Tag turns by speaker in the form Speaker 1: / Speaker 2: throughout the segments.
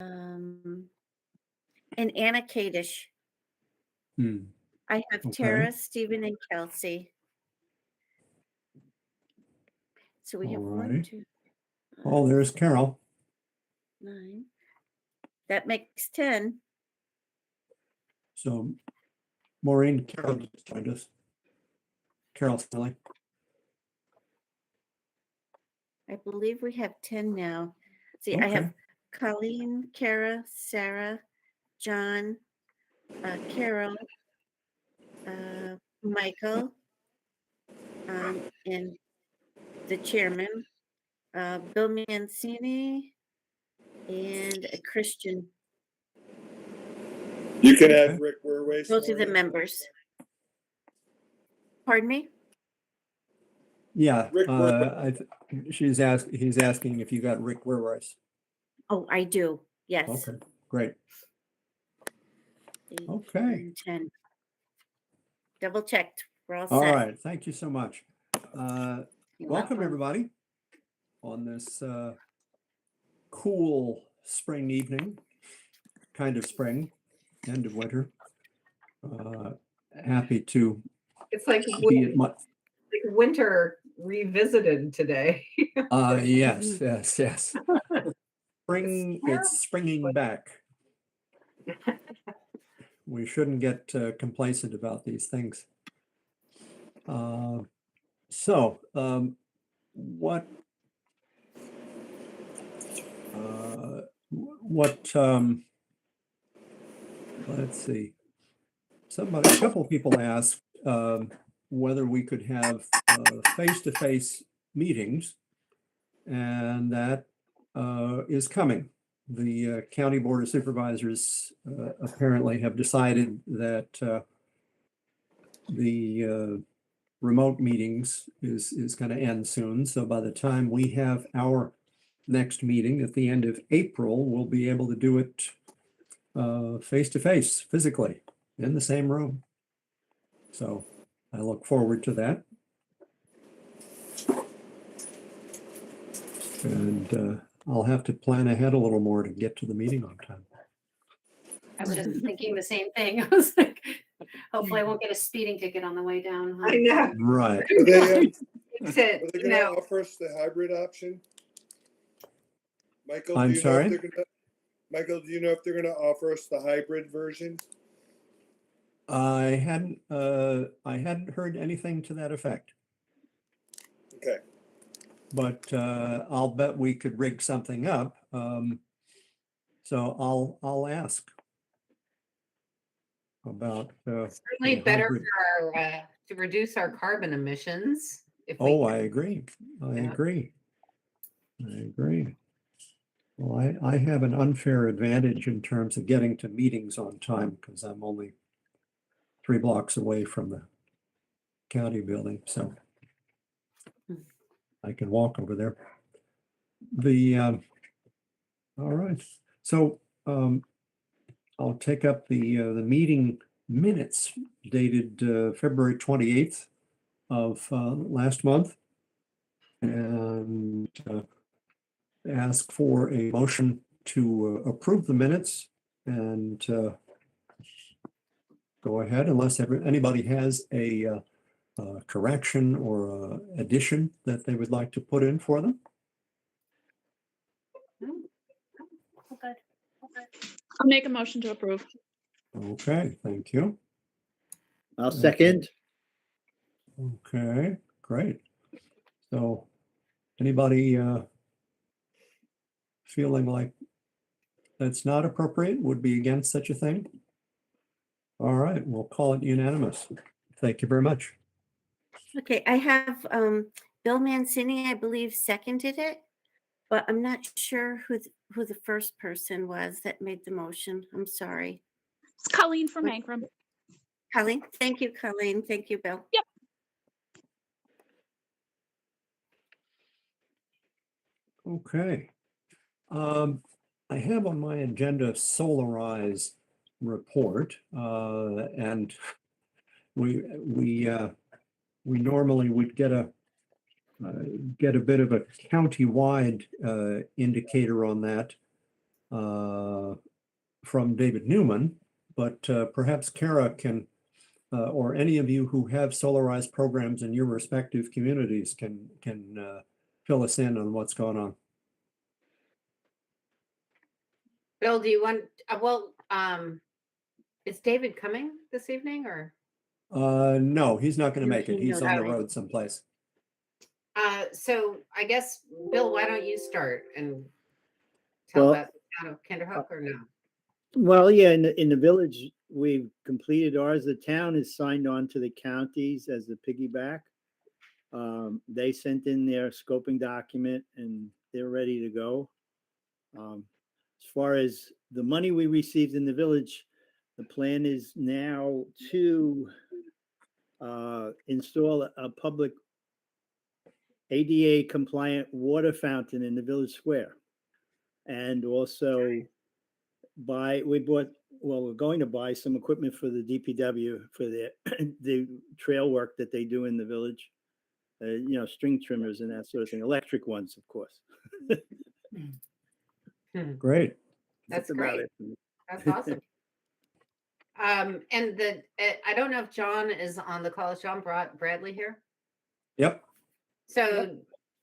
Speaker 1: and Anna Kadish. I have
Speaker 2: Okay.
Speaker 1: Tara, Stephen, and Kelsey. So we have
Speaker 2: Alrighty.
Speaker 1: 1, 2,
Speaker 2: Oh, there's Carol.
Speaker 1: 9. That makes 10.
Speaker 2: So, Maureen, Carol just joined us. Carol Stanley.
Speaker 1: I believe we have 10 now. See, I have Colleen, Kara, Sarah, John, Carol, Michael, and the chairman, Bill Mancini, and a Christian.
Speaker 3: You can add Rick Werwace.
Speaker 1: Those are the members. Pardon me?
Speaker 2: Yeah,
Speaker 3: Rick
Speaker 2: he's asking if you got Rick Werwace.
Speaker 1: Oh, I do. Yes.
Speaker 2: Okay, great.
Speaker 1: 8,
Speaker 2: Okay.
Speaker 1: 9, 10. Double checked. We're all set.
Speaker 2: All right, thank you so much.
Speaker 1: You're
Speaker 2: Welcome
Speaker 1: welcome.
Speaker 2: everybody on this cool spring evening, kind of spring, end of winter. Happy to
Speaker 4: It's like
Speaker 2: be at my,
Speaker 4: winter revisited today.
Speaker 2: yes. Spring, it's springing back. We shouldn't get complacent about these things. Let's see. A couple of people asked whether we could have face-to-face meetings, and that is coming. The County Board of Supervisors apparently have decided that the remote meetings is going to end soon. So by the time we have our next meeting at the end of April, we'll be able to do it face-to-face, physically, in the same room. So I look forward to that. And I'll have to plan ahead a little more to get to the meeting on time.
Speaker 5: I was just thinking the same thing. I was like, hopefully I won't get a speeding ticket on the way down.
Speaker 4: I know.
Speaker 2: Right.
Speaker 3: Are they
Speaker 4: It's
Speaker 3: going to offer us the hybrid option? Michael,
Speaker 2: I'm
Speaker 3: do you
Speaker 2: sorry?
Speaker 3: know if they're going to? Michael, do you know if they're going to offer us the hybrid version?
Speaker 2: I hadn't heard anything to that effect.
Speaker 3: Okay.
Speaker 2: But I'll bet we could rig something up. So I'll ask about.
Speaker 4: certainly
Speaker 2: the
Speaker 4: better
Speaker 2: hybrid.
Speaker 4: for our, to reduce our carbon emissions. If we
Speaker 2: Oh,
Speaker 4: can.
Speaker 2: I agree. I
Speaker 4: Yeah.
Speaker 2: agree. Well, I have an unfair advantage in terms of getting to meetings on time because I'm only 3 blocks away from the county building, so I can walk over there. All right. So I'll take up the meeting minutes dated February 28th of last month and ask for a motion to approve the minutes and go ahead unless anybody has a correction or addition that they would like to put in for them.
Speaker 5: Okay.
Speaker 6: I'll make a motion to approve.
Speaker 2: Okay, thank you.
Speaker 7: I'll second.
Speaker 2: Okay, great. So anybody feeling like that's not appropriate, would be against such a thing? All right, we'll call it unanimous. Thank you very much.
Speaker 1: Okay, I have Bill Mancini, I believe, seconded it, but I'm not sure who the first person was that made the motion. I'm sorry.
Speaker 6: It's Colleen from Ankrum.
Speaker 1: Colleen, thank you, Colleen. Thank you, Bill.
Speaker 6: Yep.
Speaker 2: Okay. I have on my agenda Solarize report, and we normally would get a bit of a county-wide indicator on that. from David Newman, but perhaps Kara can, or any of you who have solarized programs in your respective communities can fill us in on what's going on.
Speaker 4: Bill, do you want, is David coming this evening or?
Speaker 2: No, he's not going to
Speaker 1: No,
Speaker 2: make it.
Speaker 1: he
Speaker 2: He's on the
Speaker 1: knows.
Speaker 2: road someplace.
Speaker 4: So I guess, Bill, why don't you start and tell
Speaker 7: Well,
Speaker 4: about the town of Kinderhook or no?
Speaker 7: Well, yeah, in the village, we've completed ours. The town is signed on to the counties as the piggyback. They sent in their scoping document and they're ready to go. As far as the money we received in the village, the plan is now to install a public ADA compliant water fountain in the village square. And also we're going to buy some equipment for the DPW for the trail work that they do in the village. String trimmers and that sort of thing, electric ones, of course.
Speaker 2: Great.
Speaker 4: That's
Speaker 7: about
Speaker 4: great.
Speaker 7: it.
Speaker 4: That's awesome. And I don't know if John is on the call. Is John Bradley here?
Speaker 2: Yep.
Speaker 4: So,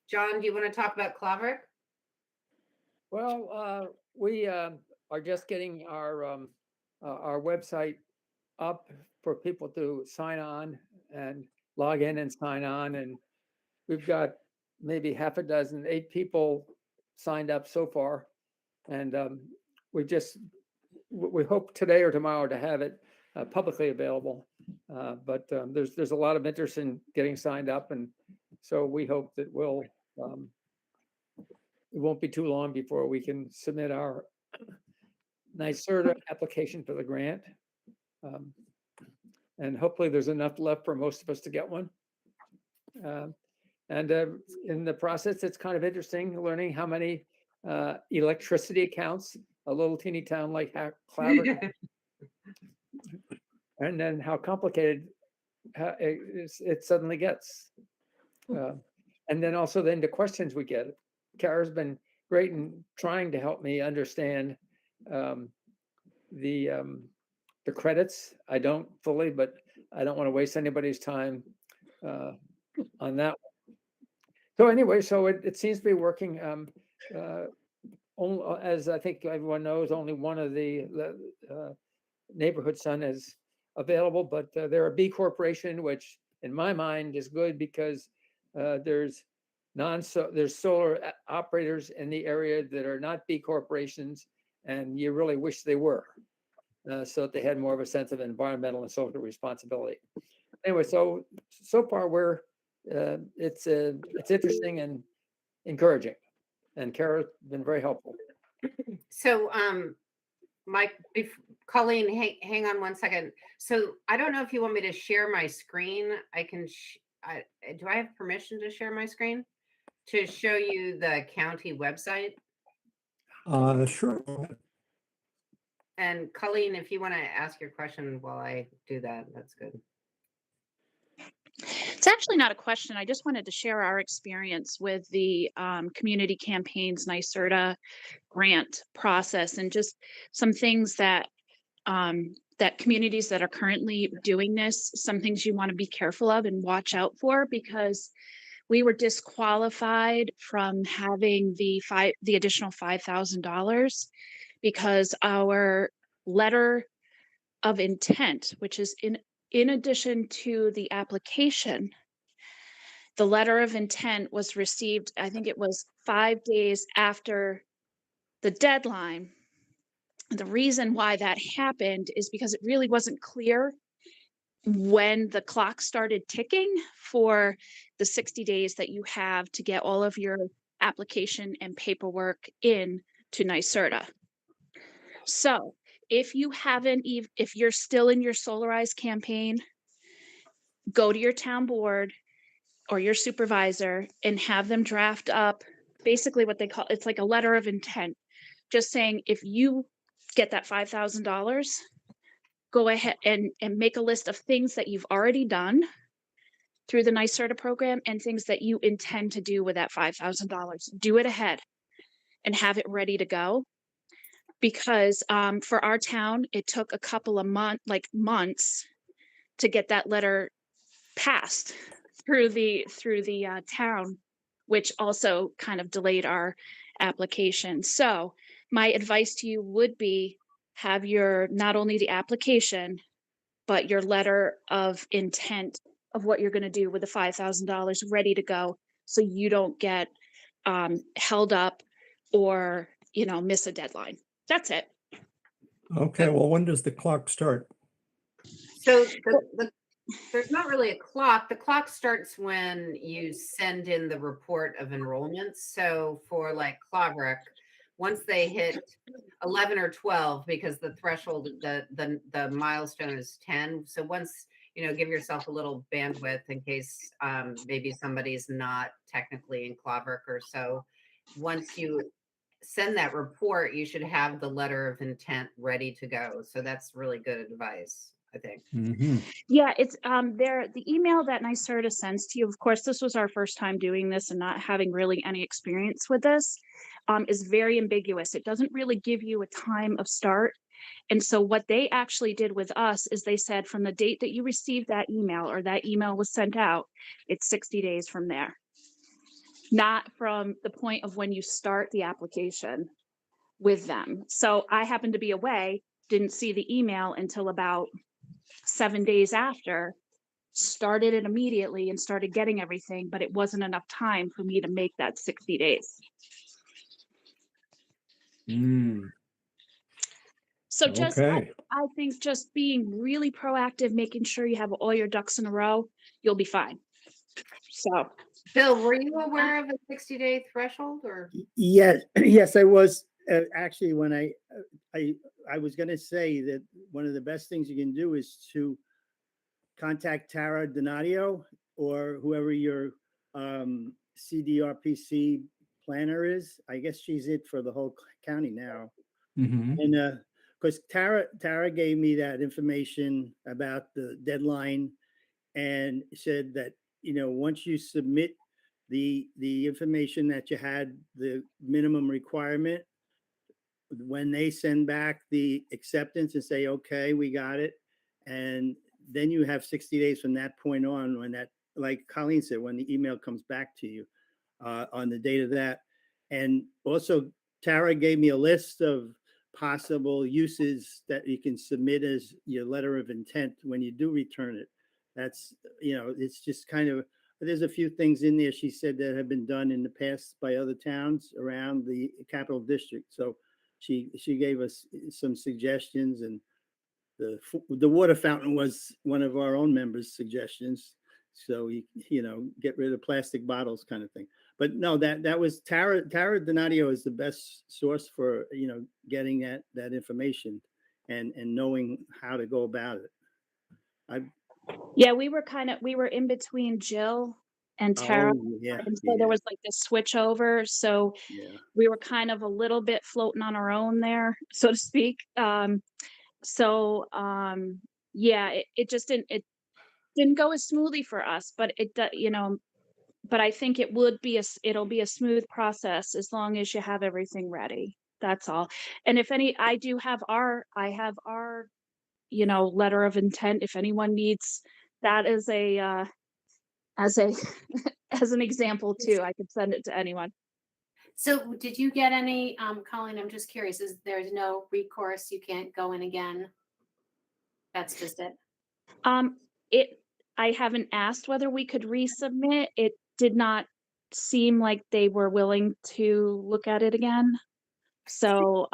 Speaker 4: John, do you want to talk about Claverick?
Speaker 8: Well, we are just getting our website up for people to sign on and log in and sign on. And we've got maybe 8 people signed up so far. And we hope today or tomorrow to have it publicly available. But there's a lot of interest in getting signed up. And so we hope that it won't be too long before we can submit our NYSERDA application for the grant. And hopefully there's enough left for most of us to get one. And in the process, it's kind of interesting learning how many electricity accounts a little teeny town like Claverick, and then how complicated it suddenly gets. And then also the questions we get. Kara's been great in trying to help me understand the credits. I don't fully, but I don't want to waste anybody's time on that one. So anyway, it seems to be working. As I think everyone knows, only one of the neighborhood sun is available, but they're a B corporation, which in my mind is good because there's solar operators in the area that are not B corporations, and you really wish they were, so that they had more of a sense of environmental and social responsibility. Anyway, so far it's interesting and encouraging, and Kara's been very helpful.
Speaker 4: So, Mike, Colleen, hang on one second. So I don't know if you want me to share my screen. I can. Do I have permission to share my screen to show you the county website?
Speaker 2: Sure.
Speaker 4: And Colleen, if you want to ask your question while I do that, that's good.
Speaker 6: It's actually not a question. I just wanted to share our experience with the community campaigns NYSERDA grant process and just some things that that communities that are currently doing this, some things you want to be careful of and watch out for, because we were disqualified from having the additional $5,000 because our letter of intent, which is in addition to the application, the letter of intent was received, I think it was 5 days after the deadline. The reason why that happened is because it really wasn't clear when the clock started ticking for the 60 days that you have to get all of your application and paperwork in to NYSERDA. So if you're still in your Solarize campaign, go to your town board or your supervisor and have them draft up basically what they call, it's like a letter of intent, just saying if you get that $5,000, go ahead and make a list of things that you've already done through the NYSERDA program and things that you intend to do with that $5,000. Do it ahead and have it ready to go. because for our town, it took a couple of months to get that letter passed through the town, which also kind of delayed our application. So my advice to you would be have your not only the application, but your letter of intent of what you're going to do with the $5,000 ready to go, so you don't get held up or miss a deadline. That's it.
Speaker 2: Okay, well, when does the clock start?
Speaker 4: So there's not really a clock. The clock starts when you send in the report of enrollments. So for like Claverick, once they hit 11 or 12, because the threshold, the milestone is 10. So once, give yourself a little bandwidth in case maybe somebody's not technically in Claverick or so. Once you send that report, you should have the letter of intent ready to go. So that's really good advice, I think.
Speaker 2: Mhm.
Speaker 6: Yeah, it's the email that NYSERDA sends to you. Of course, this was our first time doing this and not having really any experience with this, is very ambiguous. It doesn't really give you a time of start. And so what they actually did with us is they said from the date that you received that email or that email was sent out, it's 60 days from there. Not from the point of when you start the application with them. So I happened to be away, didn't see the email until about 7 days after, started it immediately and started getting everything, but it wasn't enough time for me to make that 60 days.
Speaker 2: Mm,
Speaker 6: So just,
Speaker 2: okay.
Speaker 6: I think just being really proactive, making sure you have all your ducks in a row, you'll be fine. So,
Speaker 4: Bill, were you aware of a 60-day threshold or?
Speaker 7: Yes, yes, I was. Actually, when I was going to say that one of the best things you can do is to contact Tara Donadio or whoever your CDRPC planner is. I guess she's it for the whole county now.
Speaker 2: Mhm.
Speaker 7: And because Tara gave me that information about the deadline and said that, once you submit the information that you had, the minimum requirement, when they send back the acceptance and say, okay, we got it. And then you have 60 days from that point on, when that, like Colleen said, when the email comes back to you on the date of that. And also Tara gave me a list of possible uses that you can submit as your letter of intent when you do return it. That's, it's just kind of, there's a few things in there, she said, that have been done in the past by other towns around the capital district. So she gave us some suggestions, and the water fountain was one of our own members' suggestions. So get rid of plastic bottles, kind of thing. But no, that was Tara Donadio is the best source for getting that information and knowing how to go about it.
Speaker 6: yeah, we were in between Jill and Tara.
Speaker 7: Yeah,
Speaker 6: And so there was like this switch over. So
Speaker 7: yeah.
Speaker 6: we were kind of a little bit floating on our own there, so to speak. Yeah, it just didn't go as smoothly for us, but but I think it'll be a smooth process as long as you have everything ready. That's all. And if any, I have our, letter of intent. If anyone needs that as a, as a, as an example too, I could send it to anyone.
Speaker 5: So did you get any, Colleen, I'm just curious, there's no recourse, you can't go in again? That's just it?
Speaker 6: I haven't asked whether we could resubmit. It did not seem like they were willing to look at it again. So,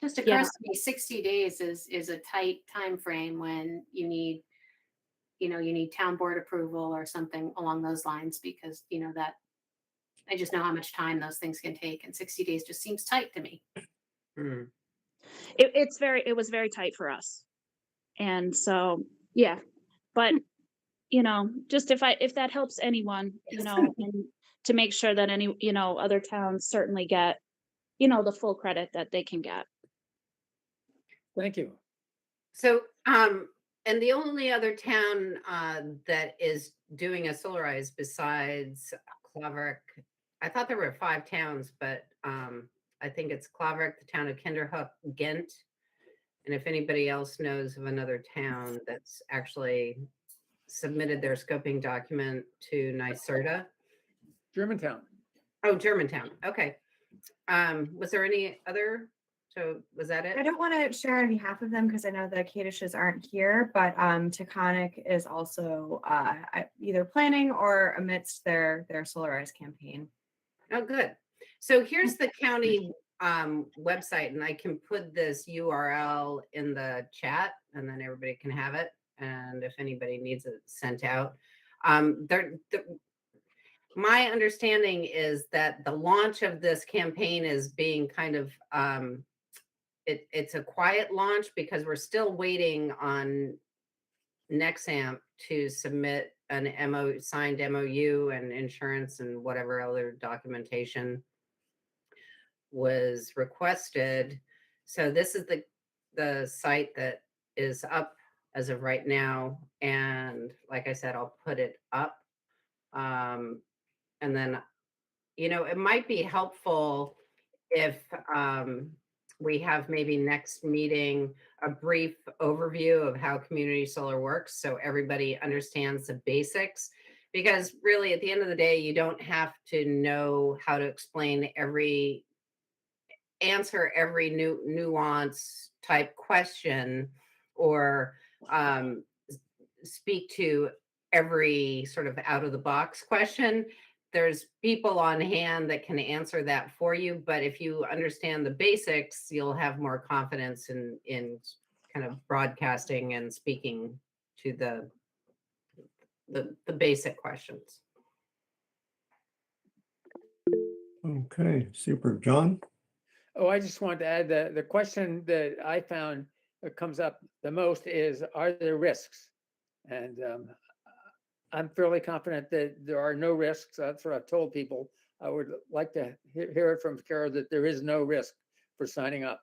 Speaker 5: Just
Speaker 6: yeah.
Speaker 5: occurs to me, 60 days is a tight time frame when you need town board approval or something along those lines, because that I just know how much time those things can take, and 60 days just seems tight to me.
Speaker 4: Hmm.
Speaker 6: It was very tight for us. And so, yeah, but just if that helps anyone, and to make sure that any, other towns certainly get, the full credit that they can get.
Speaker 8: Thank you.
Speaker 4: So, and the only other town that is doing a solarize besides Claverick, I thought there were 5 towns, but I think it's Claverick, the town of Kinderhook, Ghent. And if anybody else knows of another town that's actually submitted their scoping document to NYSERDA.
Speaker 8: Germantown.
Speaker 4: Oh, Germantown. Okay. Was there any other? So was that
Speaker 9: I
Speaker 4: it?
Speaker 9: don't want to share on behalf of them because I know the Kadishes aren't here, but Taconic is also either planning or amidst their Solarize campaign.
Speaker 4: Oh, good. So here's the county website, and I can put this URL in the chat, and then everybody can have it. And if anybody needs it sent out, my understanding is that the launch of this campaign is being kind of it's a quiet launch because we're still waiting on Nexamp to submit an signed MOU and insurance and whatever other documentation was requested. So this is the site that is up as of right now. And like I said, I'll put it up. And then, it might be helpful if we have maybe next meeting a brief overview of how community solar works so everybody understands the basics. Because really, at the end of the day, you don't have to know how to answer every nuance type question or speak to every sort of out of the box question. There's people on hand that can answer that for you, but if you understand the basics, you'll have more confidence in kind of broadcasting and speaking to the basic questions.
Speaker 2: Okay, super. John?
Speaker 8: Oh, I just wanted to add that the question that I found that comes up the most is, are there risks? And I'm fairly confident that there are no risks. That's what I've told people. I would like to hear it from Kara that there is no risk for signing up.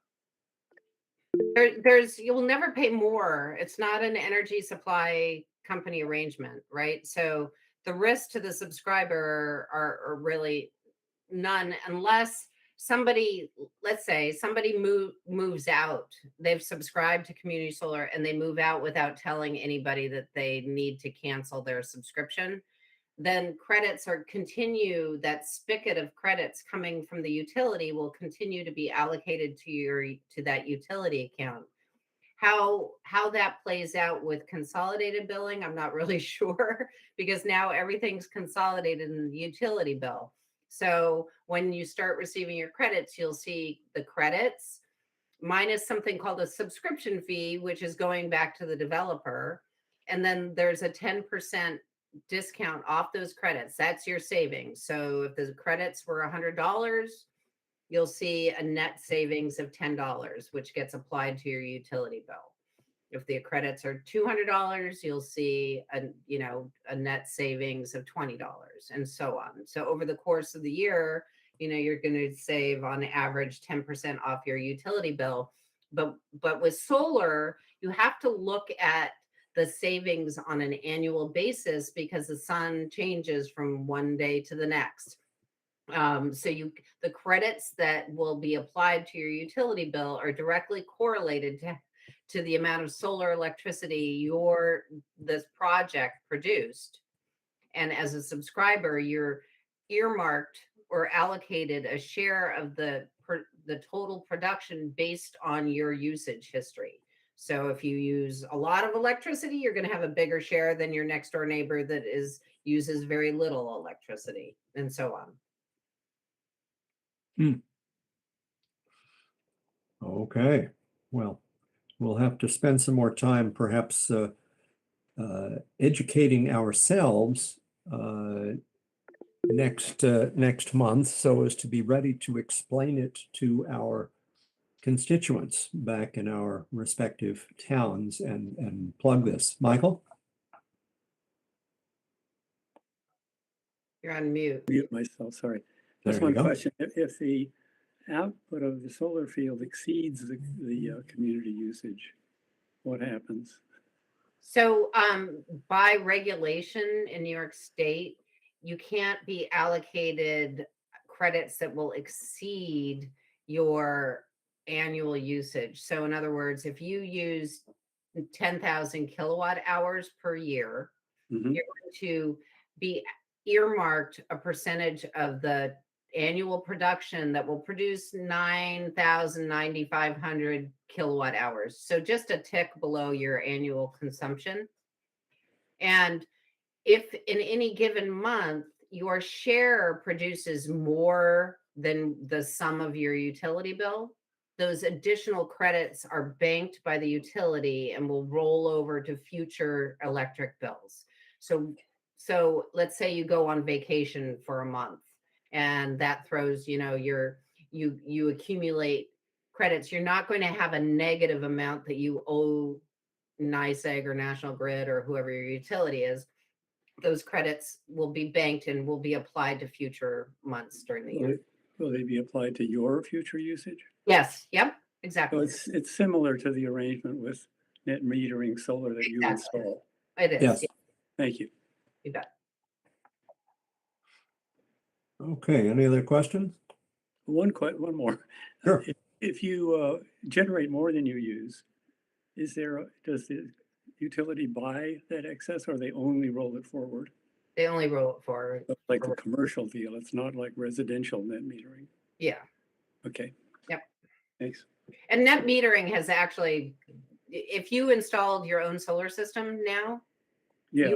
Speaker 4: You'll never pay more. It's not an energy supply company arrangement, right? So the risks to the subscriber are really none unless somebody, let's say somebody moves out, they've subscribed to community solar and they move out without telling anybody that they need to cancel their subscription, then credits that spigot of credits coming from the utility will continue to be allocated to that utility account. How that plays out with consolidated billing, I'm not really sure, because now everything's consolidated in the utility bill. So when you start receiving your credits, you'll see the credits minus something called a subscription fee, which is going back to the developer. And then there's a 10% discount off those credits. That's your savings. So if the credits were $100, you'll see a net savings of $10, which gets applied to your utility bill. If the credits are $200, you'll see a net savings of $20 and so on. So over the course of the year, you're going to save on average 10% off your utility bill. But with solar, you have to look at the savings on an annual basis because the sun changes from one day to the next. So the credits that will be applied to your utility bill are directly correlated to the amount of solar electricity this project produced. And as a subscriber, you're earmarked or allocated a share of the total production based on your usage history. So if you use a lot of electricity, you're going to have a bigger share than your next door neighbor that uses very little electricity, and so on.
Speaker 2: Okay, well, we'll have to spend some more time perhaps educating ourselves next month so as to be ready to explain it to our constituents back in our respective towns and plug this. Michael?
Speaker 4: You're on mute.
Speaker 10: Mute myself, sorry. Just
Speaker 2: There you
Speaker 10: one
Speaker 2: go.
Speaker 10: question. If the output of the solar field exceeds the community usage, what happens?
Speaker 4: So by regulation in New York State, you can't be allocated credits that will exceed your annual usage. So in other words, if you use 10,000 kilowatt hours per year,
Speaker 10: Mhm.
Speaker 4: you're going to be earmarked a percentage of the annual production that will produce 9,500 kilowatt hours. So just a tick below your annual consumption. And if in any given month your share produces more than the sum of your utility bill, those additional credits are banked by the utility and will roll over to future electric bills. So let's say you go on vacation for a month and that throws, you accumulate credits. You're not going to have a negative amount that you owe NYSEG or National Grid or whoever your utility is. Those credits will be banked and will be applied to future months during the year.
Speaker 10: Will they be applied to your future usage?
Speaker 4: Yes, yep,
Speaker 10: So
Speaker 4: exactly.
Speaker 10: it's similar to the arrangement with net metering solar that you
Speaker 4: Exactly.
Speaker 10: install.
Speaker 4: It is.
Speaker 2: Yes.
Speaker 4: Yeah,
Speaker 10: Thank you.
Speaker 4: you bet.
Speaker 2: Okay, any other questions?
Speaker 10: One more.
Speaker 2: Sure.
Speaker 10: If you generate more than you use, does the utility buy that excess, or they only roll it forward?
Speaker 4: They only roll it forward.
Speaker 10: Like a commercial deal, it's not like residential net metering.
Speaker 4: Yeah.
Speaker 10: Okay.
Speaker 4: Yep.
Speaker 10: Thanks.
Speaker 4: And net metering has actually, if you installed your own solar system now,
Speaker 10: Yes.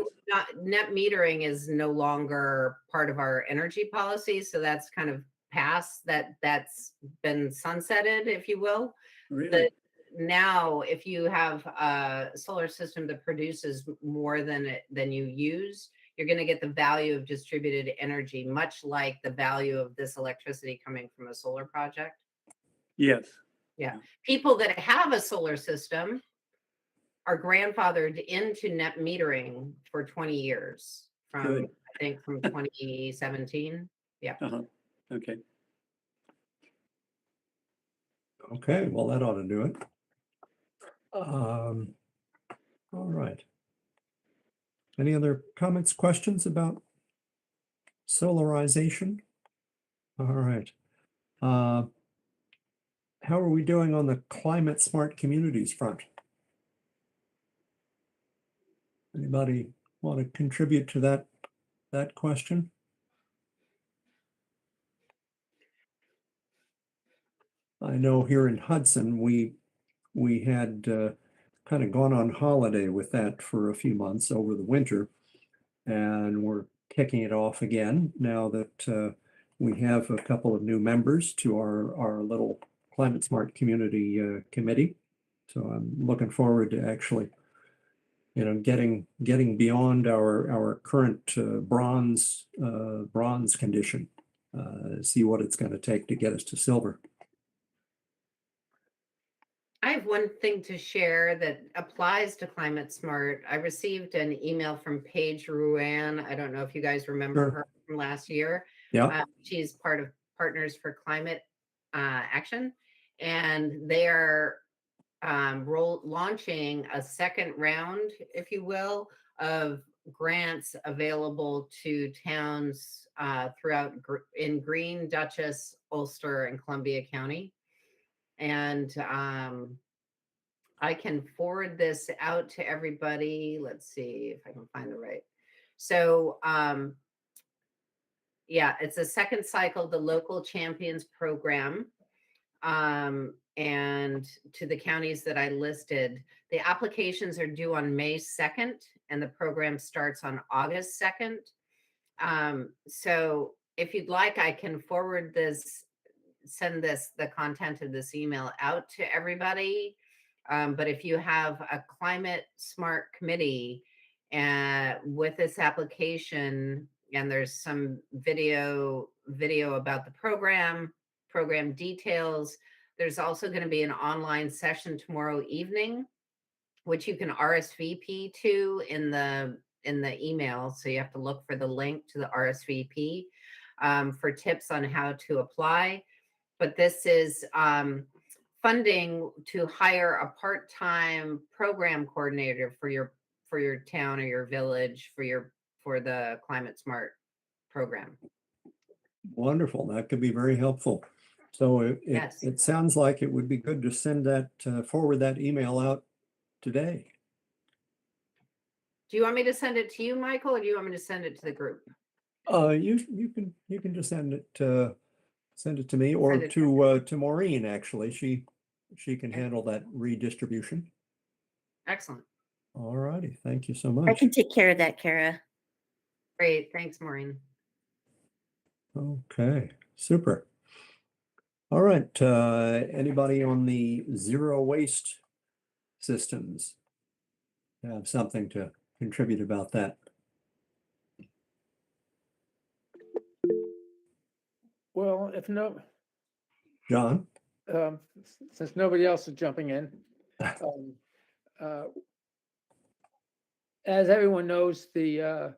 Speaker 4: net metering is no longer part of our energy policy. So that's kind of past that's been sunsetted, if you will.
Speaker 10: Really?
Speaker 4: Now, if you have a solar system that produces more than you use, you're going to get the value of distributed energy, much like the value of this electricity coming from a solar project.
Speaker 10: Yes.
Speaker 4: Yeah. People that have a solar system are grandfathered into net metering for 20 years from,
Speaker 10: Good.
Speaker 4: I think, from 2017. Yeah.
Speaker 10: Uh-huh. Okay.
Speaker 2: Okay, well, that ought to do it. All right. Any other comments, questions about solarization? All right. How are we doing on the climate smart communities front? Anybody want to contribute to that question? I know here in Hudson, we had kind of gone on holiday with that for a few months over the winter, and we're kicking it off again now that we have a couple of new members to our little Climate Smart Community Committee. So I'm looking forward to actually, getting beyond our current bronze condition, see what it's going to take to get us to silver.
Speaker 4: I have one thing to share that applies to Climate Smart. I received an email from Paige Ruan. I don't know if you guys remember
Speaker 2: Sure.
Speaker 4: her from last year.
Speaker 2: Yeah.
Speaker 4: She's part of Partners for Climate Action, and they are launching a second round, if you will, of grants available to towns throughout in Greene, Dutchess, Ulster, and Columbia County. And I can forward this out to everybody. Let's see if I can find the right. So yeah, it's a second cycle, the Local Champions Program. And to the counties that I listed, the applications are due on May 2nd, and the program starts on August 2nd. So if you'd like, I can forward this, send the content of this email out to everybody. But if you have a climate smart committee with this application, and there's some video about the program details. There's also going to be an online session tomorrow evening, which you can RSVP to in the email. So you have to look for the link to the RSVP for tips on how to apply. But this is funding to hire a part-time program coordinator for your town or your village for the Climate Smart program.
Speaker 2: Wonderful. That could be very helpful. So
Speaker 4: Yes.
Speaker 2: it sounds like it would be good to send that, forward that email out today.
Speaker 4: Do you want me to send it to you, Michael, or do you want me to send it to the group?
Speaker 2: You can just send it to me or
Speaker 4: Send it to
Speaker 2: to Maureen, actually. She can handle that redistribution.
Speaker 4: Excellent.
Speaker 2: All righty. Thank you so
Speaker 1: I
Speaker 2: much.
Speaker 1: can take care of that, Kara.
Speaker 4: Great. Thanks, Maureen.
Speaker 2: Okay, super. All right, anybody on the zero waste systems have something to contribute about that?
Speaker 8: Well, if no,
Speaker 2: John?
Speaker 8: since nobody else is jumping in, um, uh, as everyone knows, the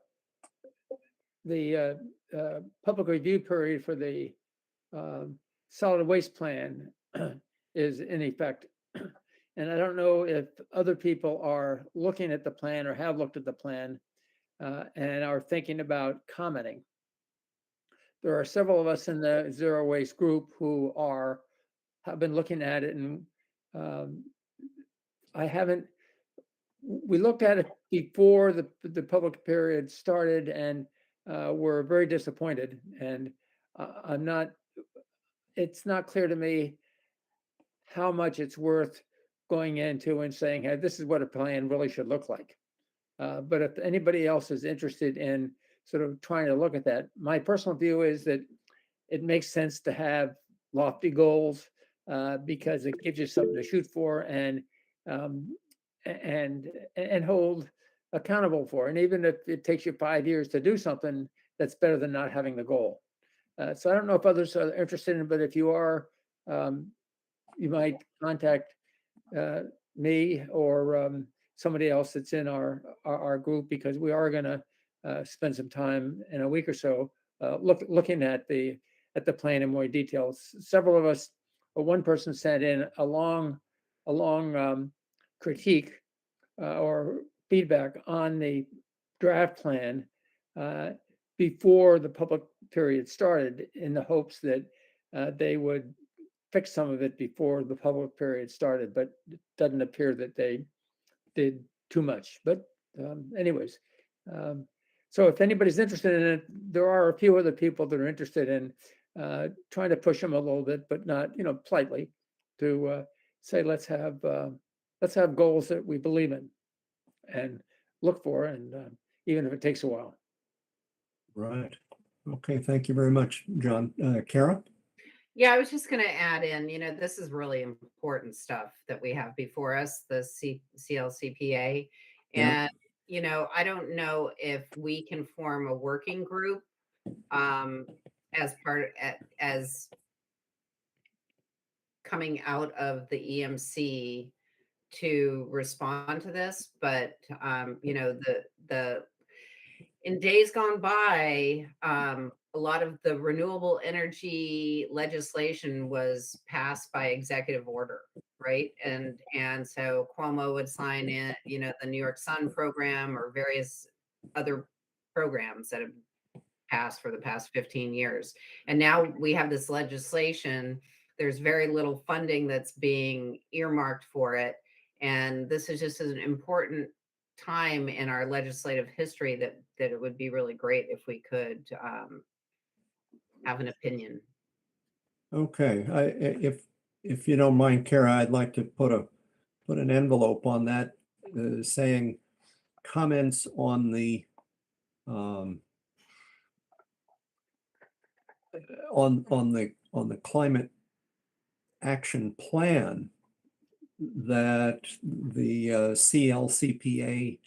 Speaker 8: public review period for the solid waste plan is in effect. And I don't know if other people are looking at the plan or have looked at the plan and are thinking about commenting. There are several of us in the zero waste group who have been looking at it, and we looked at it before the public period started and were very disappointed. And it's not clear to me how much it's worth going into and saying, hey, this is what a plan really should look like. But if anybody else is interested in sort of trying to look at that, my personal view is that it makes sense to have lofty goals because it gives you something to shoot for and hold accountable for. And even if it takes you 5 years to do something, that's better than not having the goal. So I don't know if others are interested in it, but if you are, you might contact me or somebody else that's in our group, because we are going to spend some time in a week or so looking at the plan in more details. Several of us, or one person sent in a long critique or feedback on the draft plan before the public period started, in the hopes that they would fix some of it before the public period started, but it doesn't appear that they did too much. But anyways, so if anybody's interested in it, there are a few other people that are interested in trying to push them a little bit, but not, politely, to say, let's have goals that we believe in and look for, and even if it takes a while.
Speaker 2: Right. Okay, thank you very much, John. Kara?
Speaker 4: Yeah, I was just going to add in, this is really important stuff that we have before us, the CLCPA.
Speaker 2: Yeah.
Speaker 4: And, I don't know if we can form a working group as coming out of the EMC to respond to this. But, in days gone by, a lot of the renewable energy legislation was passed by executive order, right? And so Cuomo would sign in, the New York Sun program or various other programs that have passed for the past 15 years. And now we have this legislation. There's very little funding that's being earmarked for it. And this is just an important time in our legislative history that it would be really great if we could have an opinion.
Speaker 2: Okay, if you don't mind, Kara, I'd like to put an envelope on that saying comments on the on the climate action plan that the CLCPA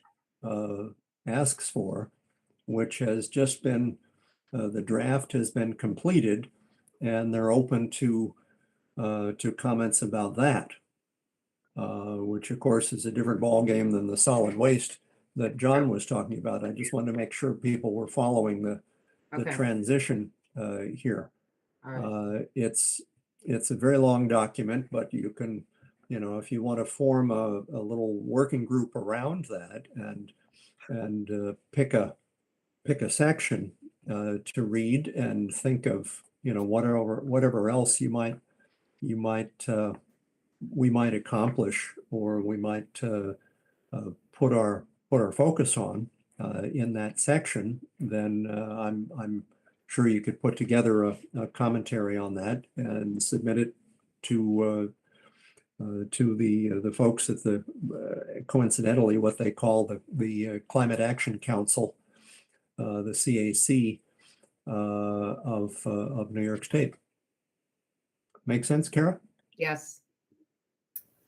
Speaker 2: asks for, which has just been, the draft has been completed, and they're open to comments about that, which of course is a different ballgame than the solid waste that John was talking about. I just wanted to make sure people were following the
Speaker 4: Okay.
Speaker 2: transition here.
Speaker 4: All right.
Speaker 2: It's a very long document, but you can, if you want to form a little working group around that and pick a section to read and think of, whatever else we might accomplish, or we might put our focus on in that section, then I'm sure you could put together a commentary on that and submit it to the folks at the coincidentally what they call the Climate Action Council, the CAC of New York State. Make sense, Kara?
Speaker 4: Yes.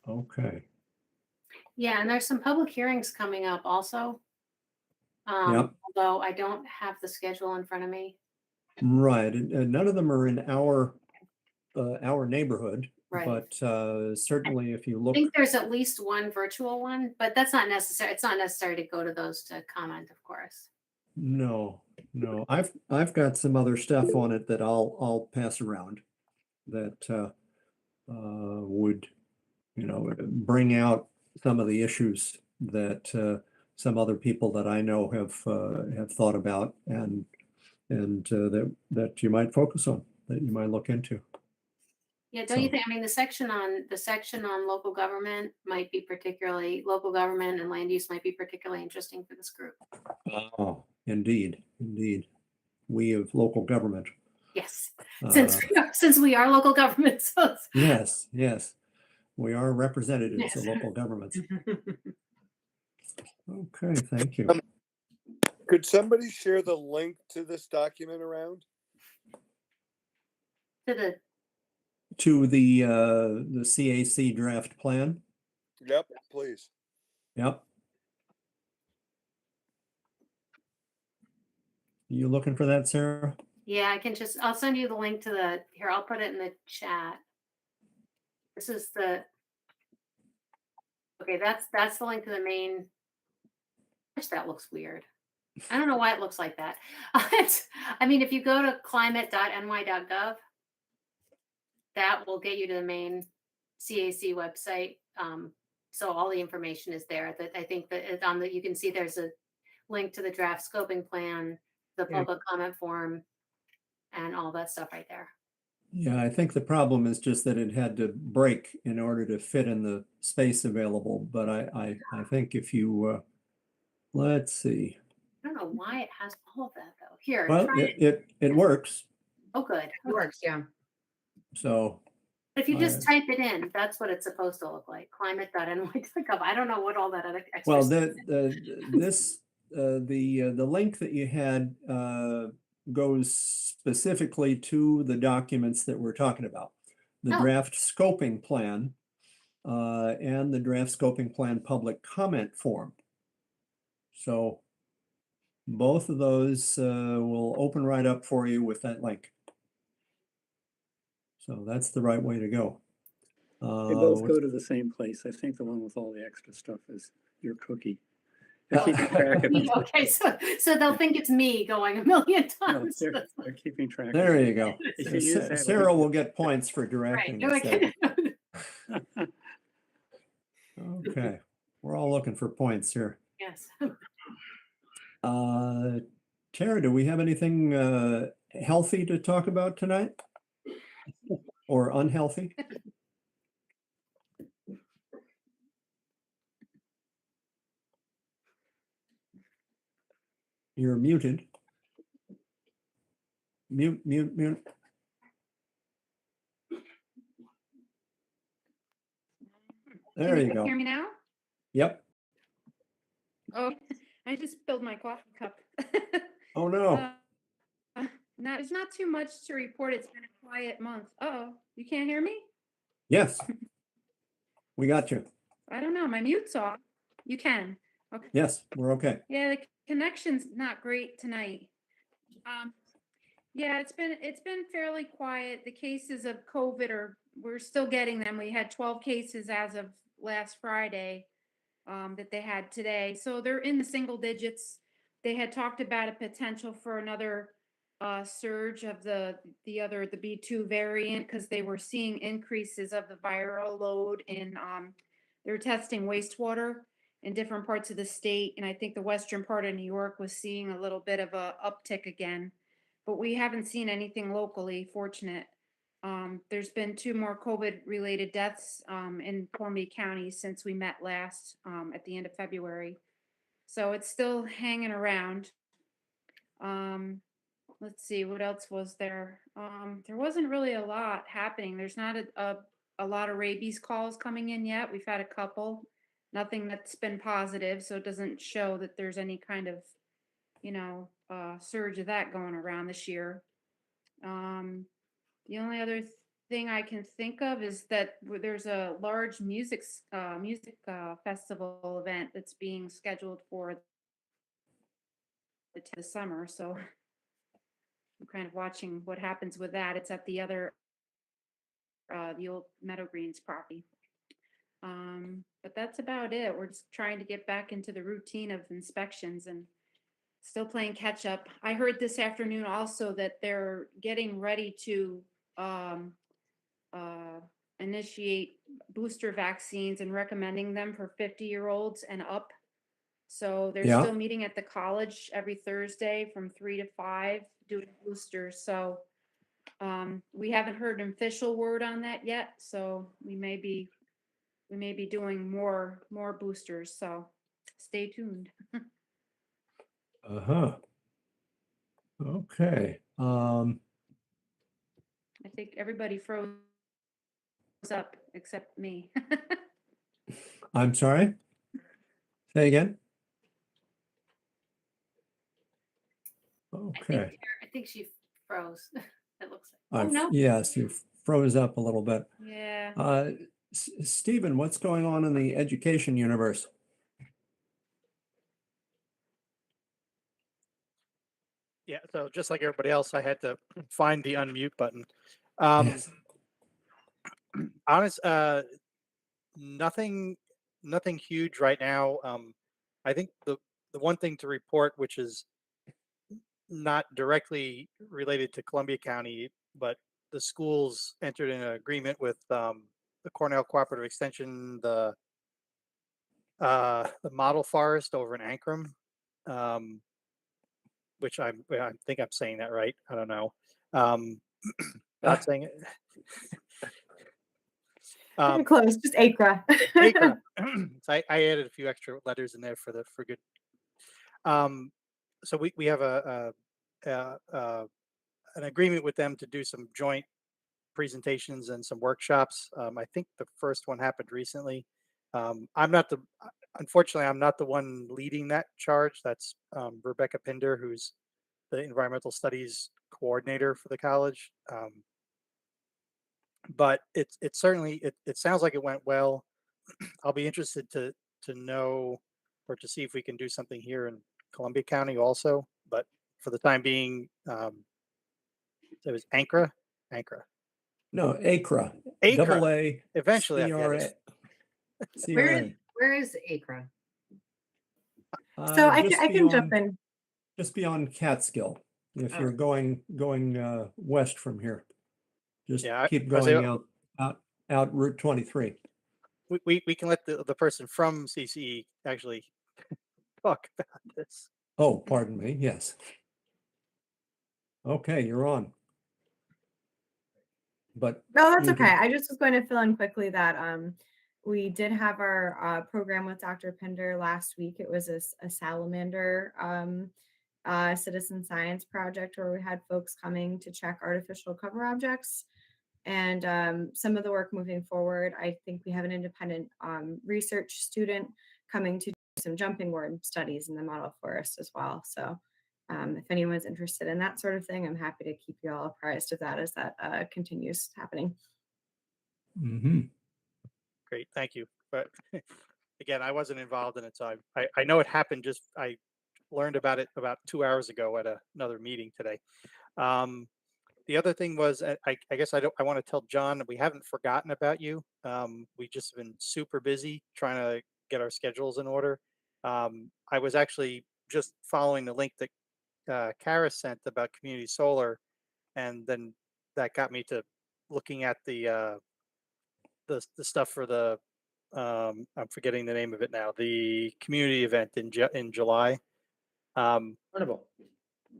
Speaker 2: Okay.
Speaker 5: Yeah, and there's some public hearings coming up also.
Speaker 2: Yep.
Speaker 5: Although I don't have the schedule in front of me.
Speaker 2: Right. And none of them are in our neighborhood,
Speaker 5: Right.
Speaker 2: but certainly if you
Speaker 5: I
Speaker 2: look,
Speaker 5: think there's at least one virtual one, but that's not necessary. It's not necessary to go to those to comment, of course.
Speaker 2: no, I've got some other stuff on it that I'll pass around that would, bring out some of the issues that some other people that I know have thought about and that you might focus on, that you might look into.
Speaker 5: Yeah, don't you
Speaker 2: So-
Speaker 5: think? I mean, the section on local government local government and land use might be particularly interesting for this group.
Speaker 2: Oh, indeed. We of local government.
Speaker 5: Yes,
Speaker 2: Uh,
Speaker 5: since we are local government, so
Speaker 2: Yes, we are representatives
Speaker 5: Yes.
Speaker 2: of local governments. Okay, thank you.
Speaker 3: Could somebody share the link to this document around?
Speaker 5: to the
Speaker 2: To the CAC draft plan.
Speaker 3: Yep, please.
Speaker 2: Yep. You looking for that, Sarah?
Speaker 5: yeah, I'll send you the link to here, I'll put it in the chat. This is okay, that's the link to the main. Gosh, that looks weird. I don't know why it looks like that. I mean, if you go to climate.ny.gov, that will get you to the main CAC website. So all the information is there. That I think that you can see there's a link to the draft scoping plan, the
Speaker 4: Yeah.
Speaker 5: public comment form, and all that stuff right there.
Speaker 2: Yeah, I think the problem is just that it had to break in order to fit in the space available. But I think if you, let's see.
Speaker 5: I don't know why it has all of that though. Here,
Speaker 2: Well,
Speaker 5: try it.
Speaker 2: it works.
Speaker 5: Oh, good.
Speaker 4: It works, yeah.
Speaker 2: So
Speaker 5: If you just type it in, that's what it's supposed to look like. Climate.ny.gov. I don't know what all that other extra
Speaker 2: well,
Speaker 5: stuff is.
Speaker 2: the link that you had goes specifically to the documents that we're talking about. The
Speaker 5: Oh.
Speaker 2: draft scoping plan and the draft scoping plan public comment form. So both of those will open right up for you with that link. So that's the right way to go.
Speaker 10: They both go to the same place. I think the one with all the extra stuff is your cookie. They're keeping track of it.
Speaker 5: Okay, so they'll think it's me going a million
Speaker 10: No,
Speaker 5: times.
Speaker 10: they're keeping track.
Speaker 2: There
Speaker 10: of
Speaker 2: you go.
Speaker 10: If you use that
Speaker 2: Sarah
Speaker 10: link-
Speaker 2: will get points for directing us there.
Speaker 10: it.
Speaker 2: Okay, we're all looking for points here.
Speaker 5: Yes.
Speaker 2: Tara, do we have anything healthy to talk about tonight? Or unhealthy? You're muted. Mute. There
Speaker 11: Can
Speaker 2: you go.
Speaker 11: Hear me now?
Speaker 2: Yep.
Speaker 11: Oh, I just spilled my coffee cup.
Speaker 2: Oh, no.
Speaker 11: It's not too much to report. It's been a quiet month. Oh, you can't hear me?
Speaker 2: Yes. We got you.
Speaker 11: I don't know. My mute's off. You can. Okay.
Speaker 2: Yes, we're okay.
Speaker 11: Yeah, the connection's not great tonight. Yeah, it's been fairly quiet. The cases of COVID we're still getting them. We had 12 cases as of last Friday that they had today. So they're in the single digits. They had talked about a potential for another surge of the B2 variant because they were seeing increases of the viral load in they're testing wastewater in different parts of the state. And I think the western part of New York was seeing a little bit of a uptick again. but we haven't seen anything locally, fortunate. There's been 2 more COVID related deaths in Columbia County since we met last at the end of February. So it's still hanging around. Let's see, what else was there? There wasn't really a lot happening. There's not a lot of rabies calls coming in yet. We've had a couple, nothing that's been positive, so it doesn't show that there's any kind of, surge of that going around this year. The only other thing I can think of is that there's a large music festival event that's being scheduled for the summer. So I'm kind of watching what happens with that. It's at the old Meadow Greens property. But that's about it. We're just trying to get back into the routine of inspections and still playing catch up. I heard this afternoon also that they're getting ready to initiate booster vaccines and recommending them for 50-year-olds and up. So they're
Speaker 2: Yeah.
Speaker 11: still meeting at the college every Thursday from 3 to 5 doing boosters. So we haven't heard an official word on that yet. So we may be doing more boosters. So stay tuned.
Speaker 2: Uh-huh. Okay.
Speaker 11: I think everybody froze up except me.
Speaker 2: I'm sorry. Say again. Okay.
Speaker 5: I think she froze. It looks like.
Speaker 2: I've,
Speaker 11: no.
Speaker 2: yes, you froze up a little bit.
Speaker 11: Yeah.
Speaker 2: Stephen, what's going on in the education universe?
Speaker 12: Yeah, so just like everybody else, I had to find the unmute button.
Speaker 2: Yes.
Speaker 12: Honest, nothing huge right now. I think the one thing to report, which is not directly related to Columbia County, but the schools entered an agreement with the Cornell Cooperative Extension, the model forest over in Ankrum, which I think I'm saying that right. I don't know. Not saying it.
Speaker 9: Pretty close, just Acra.
Speaker 12: Acre. So I added a few extra letters in there for good. So we have an agreement with them to do some joint presentations and some workshops. I think the first one happened recently. Unfortunately, I'm not the one leading that charge. That's Rebecca Pinder, who's the environmental studies coordinator for the college. But it certainly sounds like it went well. I'll be interested to know or to see if we can do something here in Columbia County also. But for the time being, it was Ankra.
Speaker 2: No, ACRA.
Speaker 12: Acra.
Speaker 2: Double A.
Speaker 12: Eventually, I get
Speaker 2: CRA.
Speaker 12: it.
Speaker 2: CRA.
Speaker 4: Where is Acra?
Speaker 9: So I
Speaker 2: Just
Speaker 9: can jump
Speaker 2: beyond-
Speaker 9: in.
Speaker 2: Just beyond Catskill, if
Speaker 4: Oh.
Speaker 2: you're going west from here. Just
Speaker 12: Yeah,
Speaker 2: keep
Speaker 12: I was
Speaker 2: going
Speaker 12: able-
Speaker 2: out Route 23.
Speaker 12: We can let the person from CCE actually talk about this.
Speaker 2: Oh, pardon me. Yes. Okay, you're on. But
Speaker 9: No, that's
Speaker 2: you
Speaker 9: okay.
Speaker 2: can-
Speaker 9: I just was going to fill in quickly that we did have our program with Dr. Pinder last week. It was a salamander citizen science project where we had folks coming to check artificial cover objects. And some of the work moving forward, I think we have an independent research student coming to do some jumping worm studies in the model forest as well. So if anyone's interested in that sort of thing, I'm happy to keep you all apprised of that as that continues happening.
Speaker 2: Mhm.
Speaker 12: Great, thank you. But again, I wasn't involved in it, so I know it happened. I learned about it about 2 hours ago at another meeting today. The other thing was, I guess I want to tell John that we haven't forgotten about you. We just been super busy trying to get our schedules in order. I was actually just following the link that Kara sent about community solar, and then that got me to looking at the stuff for the I'm forgetting the name of it now. The community event in July.
Speaker 8: Carnival.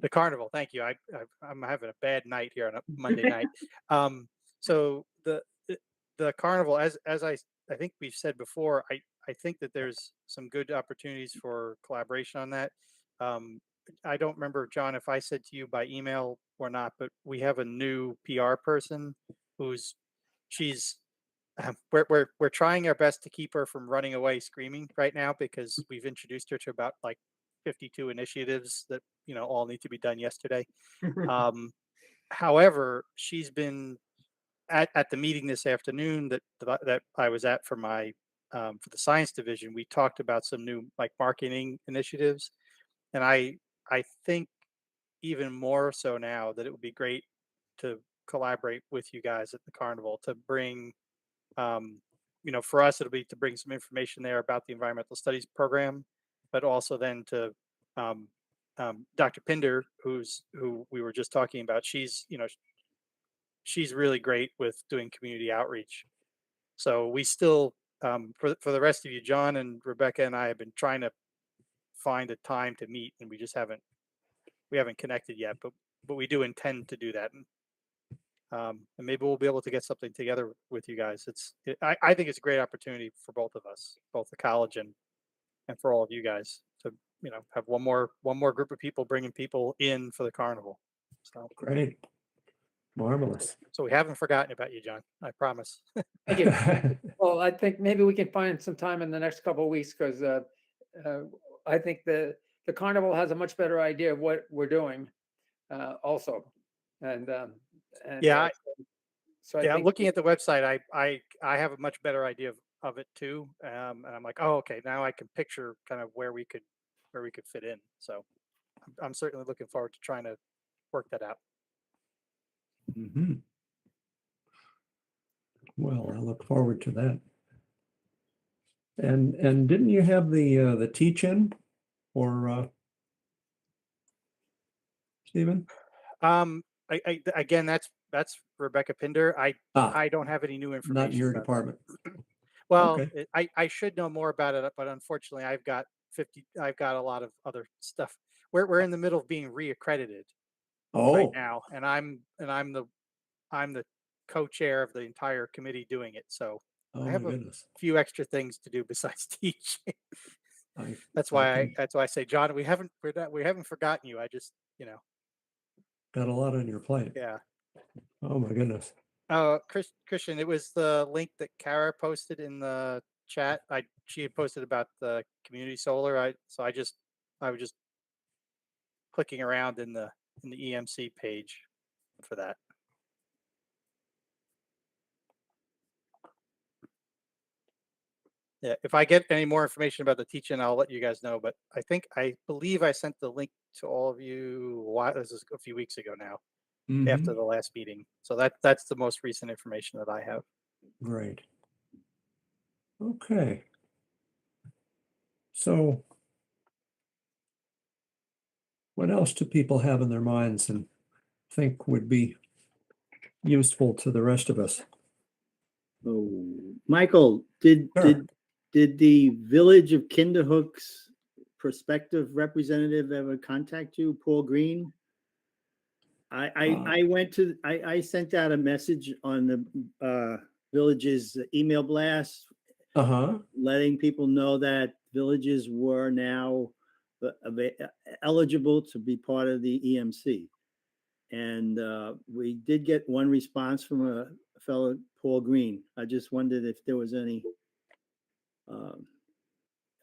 Speaker 12: The carnival. Thank you. I'm having a bad night here on a Monday night. So the carnival, as I think we've said before, I think that there's some good opportunities for collaboration on that. I don't remember, John, if I said to you by email or not, but we have a new PR person she's we're trying our best to keep her from running away screaming right now, because we've introduced her to about like 52 initiatives that all need to be done yesterday. However, she's been at the meeting this afternoon that I was at for my for the science division. We talked about some new like marketing initiatives, and I think even more so now that it would be great to collaborate with you guys at the carnival to bring for us it'll be to bring some information there about the environmental studies program, but also then to Dr. Pinder, who we were just talking about. She's really great with doing community outreach. So we still for the rest of you, John and Rebecca and I have been trying to find a time to meet, and we haven't connected yet, but we do intend to do that. And maybe we'll be able to get something together with you guys. I think it's a great opportunity for both of us, both the college and for all of you guys to have one more group of people bringing people in for the carnival. So
Speaker 2: Great. Marvelous.
Speaker 12: So we haven't forgotten about you, John. I promise.
Speaker 8: Thank you. Well, I think maybe we can find some time in the next couple of weeks, because I think the carnival has a much better idea of what we're doing also. And
Speaker 12: Yeah.
Speaker 8: So I
Speaker 12: Yeah,
Speaker 8: think
Speaker 12: looking at the website, I have a much better idea of it too. And I'm like, oh, okay, now I can picture kind of where we could fit in. So I'm certainly looking forward to trying to work that out.
Speaker 2: Mm-hmm. Well, I look forward to that. And didn't you have the teach-in or Stephen?
Speaker 12: Again, that's Rebecca Pinder. I don't have any new information.
Speaker 2: Not in your
Speaker 12: about
Speaker 2: department.
Speaker 12: Well,
Speaker 2: Okay.
Speaker 12: I should know more about it, but unfortunately, I've got a lot of other stuff. We're in the middle of being reaccredited right
Speaker 2: Oh,
Speaker 12: now, and I'm the co-chair of the entire committee doing it. So
Speaker 2: oh
Speaker 12: I
Speaker 2: my
Speaker 12: have a
Speaker 2: goodness.
Speaker 12: few extra things to do besides teach.
Speaker 2: I
Speaker 12: That's why I say, John, we haven't forgotten you. I just
Speaker 2: got a lot on your plate.
Speaker 12: yeah.
Speaker 2: Oh my goodness.
Speaker 12: Christian, it was the link that Kara posted in the chat. She had posted about the community solar. I was just clicking around in the EMC page for that. Yeah, if I get any more information about the teaching, I'll let you guys know. But I believe I sent the link to all of you. This is a few weeks ago now, after
Speaker 2: Mhm.
Speaker 12: the last meeting. So that's the most recent information that I have.
Speaker 2: Great. Okay. So what else do people have in their minds and think would be useful to the rest of us?
Speaker 7: Oh, Michael, did
Speaker 2: Sure.
Speaker 7: the Village of Kinderhook's prospective representative ever contact you, Paul Green? I sent out a message on the village's email blast,
Speaker 2: Uh-huh.
Speaker 7: letting people know that villages were now eligible to be part of the EMC. And we did get one response from a fellow, Paul Green. I just wondered if there was any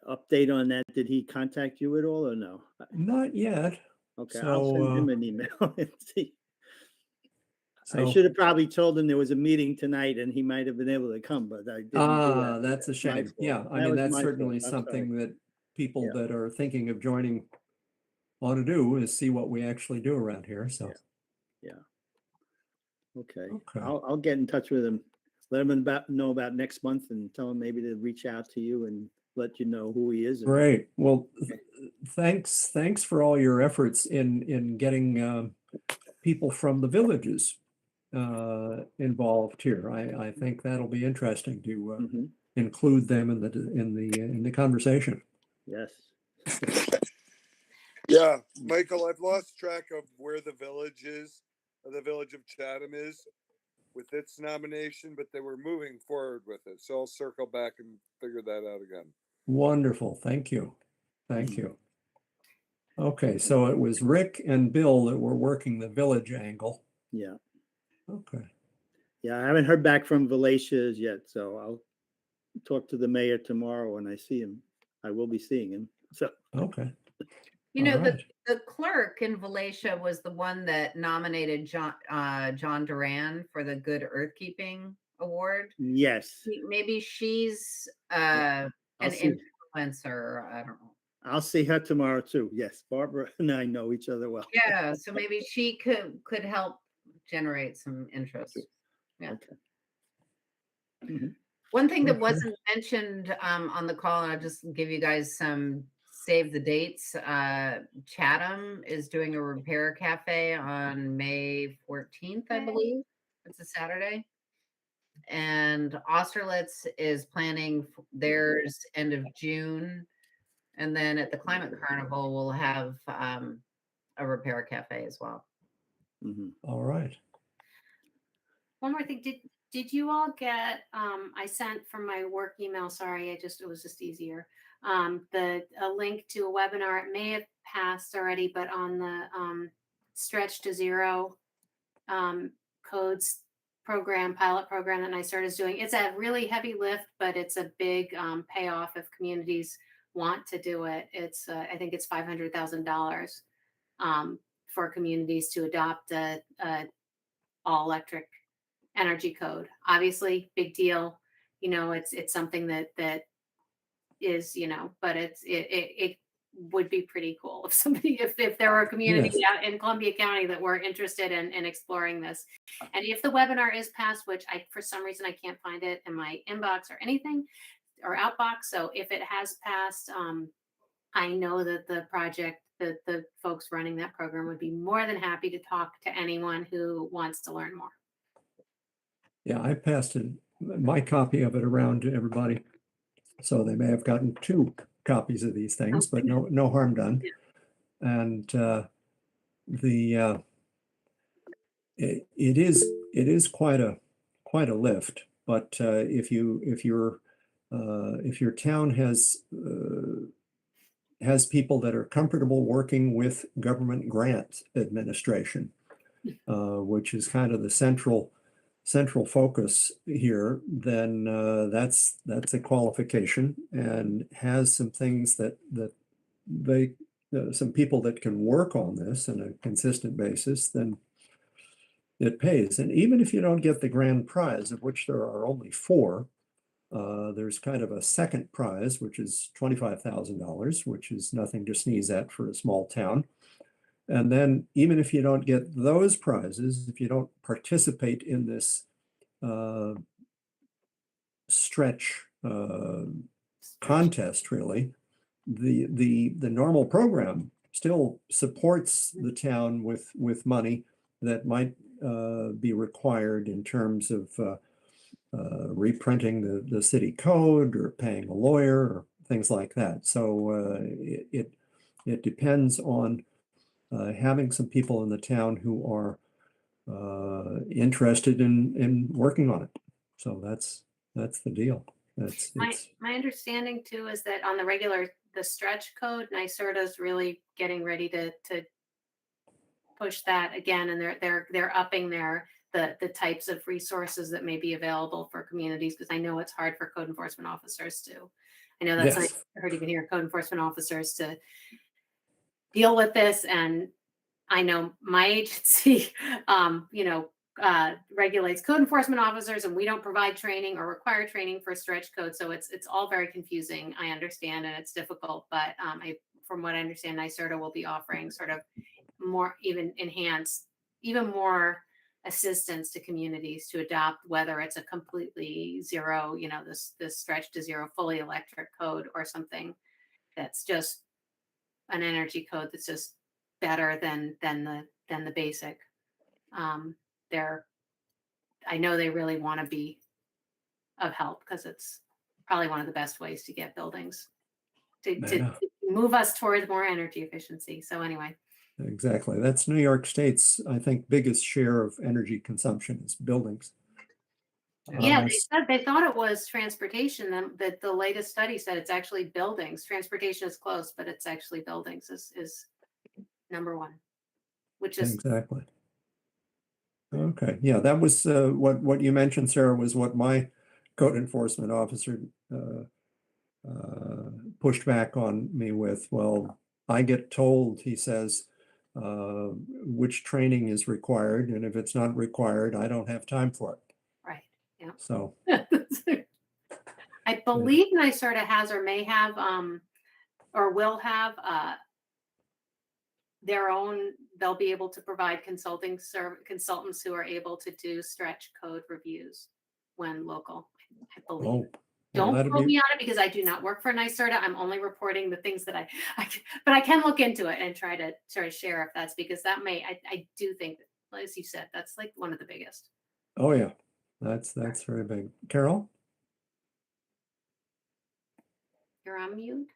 Speaker 7: update on that. Did he contact you at all or no?
Speaker 2: Not yet.
Speaker 7: Okay, I'll send
Speaker 2: So,
Speaker 7: him an email and see. I
Speaker 2: so,
Speaker 7: should have probably told him there was a meeting tonight and he might have been able to come, but I didn't do that.
Speaker 2: that's a
Speaker 7: That's my
Speaker 2: shame.
Speaker 7: fault.
Speaker 2: Yeah, I
Speaker 7: That
Speaker 2: mean,
Speaker 7: was
Speaker 2: that's
Speaker 7: my
Speaker 2: certainly
Speaker 7: fault. I'm sorry.
Speaker 2: something that people
Speaker 7: Yeah.
Speaker 2: that are thinking of joining ought to do, is see what we actually do around here. So,
Speaker 7: Yeah. Okay.
Speaker 2: Okay.
Speaker 7: I'll get in touch with him. Let him know about next month and tell him maybe to reach out to you and let you know who he is.
Speaker 2: Great. Well, thanks for all your efforts in getting people from the villages involved here. I think that'll be interesting to
Speaker 7: Mhm.
Speaker 2: include them in the conversation.
Speaker 7: Yes.
Speaker 3: Yeah, Michael, I've lost track of where the village is, or the village of Chatham is with its nomination, but they were moving forward with it. So I'll circle back and figure that out again.
Speaker 2: Wonderful. Thank you. Thank you. Okay, so it was Rick and Bill that were working the village angle.
Speaker 7: Yeah.
Speaker 2: Okay.
Speaker 7: Yeah, I haven't heard back from Valacia's yet, so I'll talk to the mayor tomorrow when I see him. I will be seeing him. So,
Speaker 2: Okay.
Speaker 4: You know,
Speaker 2: All right.
Speaker 4: the clerk in Valatia was the one that nominated John Duran for the Good Earthkeeping Award.
Speaker 7: yes,
Speaker 4: Maybe she's
Speaker 7: I'll
Speaker 4: an
Speaker 7: see.
Speaker 4: influencer. I don't know.
Speaker 7: I'll see her tomorrow too. Yes, Barbara and I know each other well.
Speaker 4: Yeah, so maybe she could help generate some interest. Yeah.
Speaker 7: Okay. Mhm.
Speaker 4: One thing that
Speaker 2: Okay.
Speaker 4: wasn't mentioned on the call, and I'll just give you guys some save the dates. Chatham is doing a repair cafe on May 14th, I believe. It's a Saturday. And Austerlitz is planning theirs end of June. And then at the Climate Carnival, we'll have a repair cafe as well.
Speaker 7: Mhm.
Speaker 2: All right.
Speaker 5: One more thing, did you all get, I sent from my work email, sorry, it was just easier. A link to a webinar, it may have passed already, but on the Stretch to Zero codes pilot program that NYSERDA is doing. It's a really heavy lift, but it's a big payoff if communities want to do it. It's I think it's $500,000 for communities to adopt a all electric energy code. Obviously, big deal. You know, it's something that is, you know, but it would be pretty cool if somebody, if there were a community
Speaker 2: Yes.
Speaker 5: out in Columbia County that were interested in exploring this. And if the webinar is passed, which for some reason I can't find it in my inbox or anything or outbox. So if it has passed, I know that the project, the folks running that program would be more than happy to talk to anyone who wants to learn more.
Speaker 2: Yeah, I passed my copy of it around to everybody. So they may have gotten 2 copies of these things, but no harm done. And it is quite a lift. But if your town has people that are comfortable working with government grant administration, which is kind of the central focus here, then that's a qualification, and has some things that they some people that can work on this on a consistent basis, then it pays. And even if you don't get the grand prize, of which there are only 4, there's kind of a second prize, which is $25,000, which is nothing to sneeze at for a small town. And then even if you don't get those prizes, if you don't participate in this stretch contest, really, the normal program still supports the town with money that might be required in terms of reprinting the city code or paying a lawyer or things like that. So it depends on having some people in the town who are interested in working on it. So that's the deal.
Speaker 5: My understanding too is that on the stretch code, NYSERDA is really getting ready to push that again, and they're upping the types of resources that may be available for communities, because I know it's hard for code enforcement officers too. I know that's
Speaker 2: Yes.
Speaker 5: I heard even here code enforcement officers to deal with this, and I know my agency, regulates code enforcement officers, and we don't provide training or require training for stretch code. So it's all very confusing. I understand, and it's difficult, but from what I understand, NYSERDA will be offering sort of more even enhanced, even more assistance to communities to adopt, whether it's a completely zero, this stretch to zero fully electric code, or something that's just an energy code that's just better than the basic. I know they really want to be of help, because it's probably one of the best ways to get buildings to
Speaker 2: Yeah.
Speaker 5: move us towards more energy efficiency. So anyway,
Speaker 2: Exactly. That's New York State's, I think, biggest share of energy consumption is buildings.
Speaker 5: yeah,
Speaker 2: Uh,
Speaker 5: they said they thought it was transportation. That the latest study said it's actually buildings. Transportation is close, but it's actually buildings is number one, which is
Speaker 2: Exactly. Okay, yeah, that was what you mentioned, Sarah, was what my code enforcement officer pushed back on me with. Well, I get told, he says, which training is required, and if it's not required, I don't have time for it.
Speaker 5: right. Yeah.
Speaker 2: So,
Speaker 5: I believe NYSERDA has or may have or will have their own. They'll be able to provide consultants who are able to do stretch code reviews when local. I believe.
Speaker 2: oh, well,
Speaker 5: Don't
Speaker 2: that'd
Speaker 5: quote
Speaker 2: be,
Speaker 5: me on it because I do not work for NYSERDA. I'm only reporting the things that but I can look into it and try to share if that's because that I do think that, as you said, that's like one of the biggest.
Speaker 2: oh yeah, that's very big. Carol?
Speaker 5: You're on mute.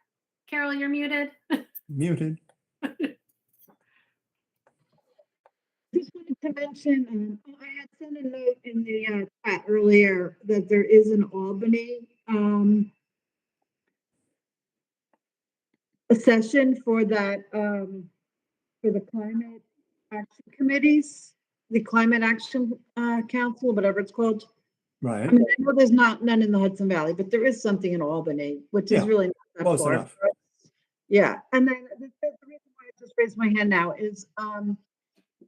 Speaker 5: Carol, you're muted.
Speaker 2: Muted.
Speaker 13: Just wanted to mention, I had sent a note in the chat earlier that there is an Albany a session for that for the climate action committees, the climate action council, whatever it's called.
Speaker 2: Right.
Speaker 13: I mean, I know there's none in the Hudson Valley, but there is something in Albany, which
Speaker 2: Yeah,
Speaker 13: is really not that
Speaker 2: close
Speaker 13: far.
Speaker 2: enough.
Speaker 13: Yeah, and then the reason why I just raised my hand now is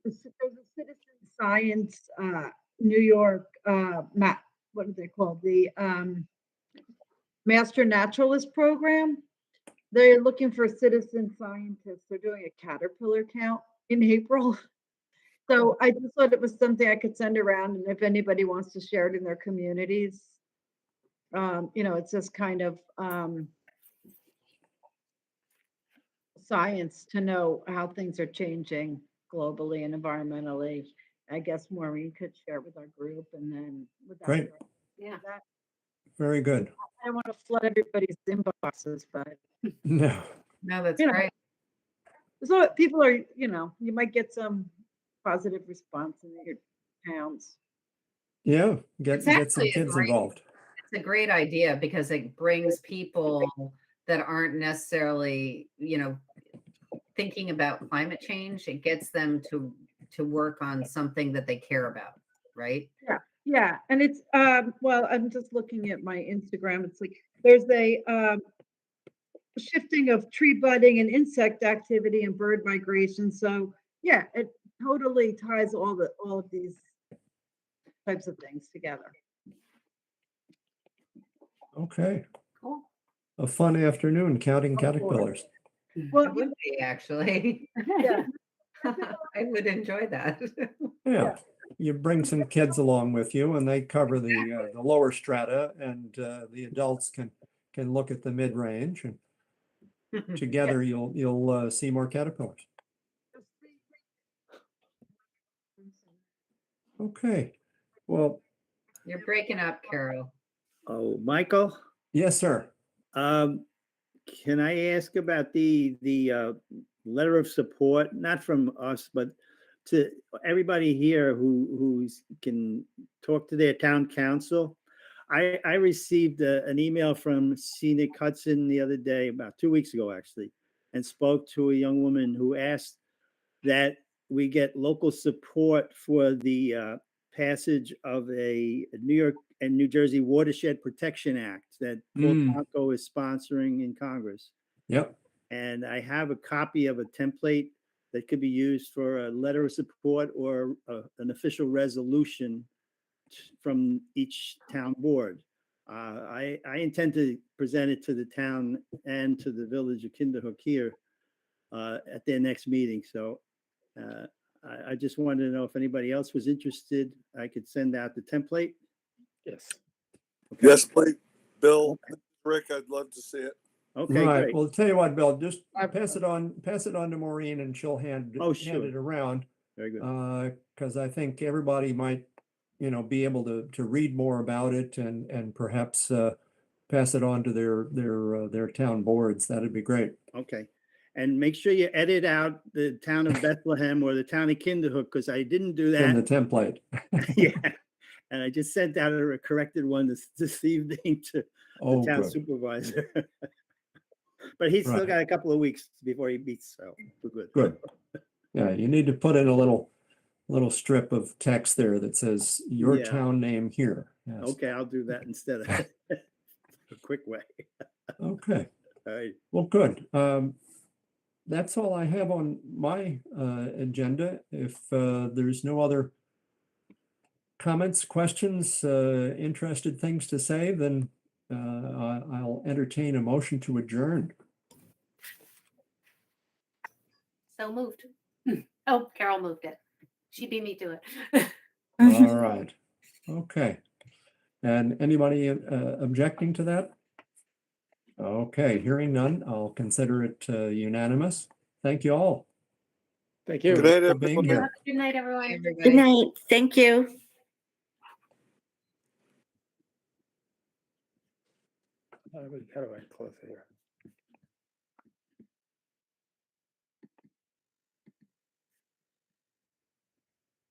Speaker 13: there's a citizen science New York map. What are they called? The Master Naturalist Program. They're looking for citizen scientists. They're doing a caterpillar count in April. So I just thought it was something I could send around, and if anybody wants to share it in their communities, it's just kind of science to know how things are changing globally and environmentally. I guess Maureen could share it with our group, and then without
Speaker 2: Great.
Speaker 5: Yeah.
Speaker 13: that,
Speaker 2: Very good.
Speaker 13: I don't want to flood everybody's inboxes, but
Speaker 2: No.
Speaker 4: No, that's
Speaker 13: You know,
Speaker 4: great.
Speaker 13: so people are, you might get some positive response in your towns.
Speaker 2: Yeah, get
Speaker 4: It's
Speaker 2: some
Speaker 4: actually a
Speaker 2: kids
Speaker 4: great-
Speaker 2: involved.
Speaker 4: It's a great idea because it brings people that aren't necessarily, thinking about climate change. It gets them to work on something that they care about, right?
Speaker 13: Yeah, and it's well, I'm just looking at my Instagram. It's like there's a shifting of tree budding and insect activity and bird migration. So yeah, it totally ties all of these types of things together.
Speaker 2: Okay.
Speaker 5: Cool.
Speaker 2: A fun afternoon counting caterpillars.
Speaker 13: Well,
Speaker 4: It would be actually.
Speaker 13: yeah,
Speaker 4: I would enjoy that.
Speaker 2: Yeah. You bring some kids along with you and they cover the lower strata, and the adults can look at the mid-range, and together you'll see more caterpillars. Okay. Well,
Speaker 4: You're breaking up, Carol.
Speaker 7: Oh, Michael,
Speaker 2: yes, sir.
Speaker 7: can I ask about the letter of support, not from us, but to everybody here who can talk to their town council? I received an email from Scenic Hudson the other day, about 2 weeks ago, actually, and spoke to a young woman who asked that we get local support for the passage of a New York and New Jersey Watershed Protection Act that Paul Tonko is sponsoring in Congress.
Speaker 2: Yep.
Speaker 7: And I have a copy of a template that could be used for a letter of support or an official resolution from each town board. I intend to present it to the town and to the village of Kinderhook here at their next meeting. So I just wanted to know if anybody else was interested. I could send out the template.
Speaker 8: Yes.
Speaker 7: Okay.
Speaker 3: Yes, please, Bill, Rick, I'd love to see it.
Speaker 7: Okay,
Speaker 2: Right.
Speaker 7: great.
Speaker 2: Well, tell you what, Bill, just pass it on to Maureen, and she'll hand
Speaker 7: Oh,
Speaker 2: hand
Speaker 7: sure.
Speaker 2: it around.
Speaker 7: Very good.
Speaker 2: Because I think everybody might, be able to read more about it and perhaps pass it on to their town boards. That'd be great.
Speaker 7: Okay. And make sure you edit out the town of Bethlehem or the town of Kinderhook, because I didn't do
Speaker 2: In the
Speaker 7: that.
Speaker 2: template.
Speaker 7: Yeah. And I just sent out a corrected one this evening to the
Speaker 2: Oh,
Speaker 7: town
Speaker 2: good.
Speaker 7: supervisor. But he's still
Speaker 2: Right.
Speaker 7: got a couple of weeks before he beats, so we're good.
Speaker 2: Good. Yeah, you need to put in a little strip of text there that says your
Speaker 7: Yeah.
Speaker 2: town name here. Yes.
Speaker 7: Okay, I'll do that instead of a quick way.
Speaker 2: Okay.
Speaker 7: All right.
Speaker 2: Well, good. That's all I have on my agenda. If there's no other comments, questions, interested things to say, then I'll entertain a motion to adjourn.
Speaker 5: So moved. Oh, Carol moved it. She beat me to it.
Speaker 2: All right. Okay. And anybody objecting to that? Okay, hearing none, I'll consider it unanimous. Thank you all
Speaker 8: Thank you.
Speaker 3: Good night,
Speaker 2: for being
Speaker 3: everyone.
Speaker 2: here.
Speaker 5: Good night, everyone.
Speaker 1: Good night. Thank you.
Speaker 8: How do I close it here?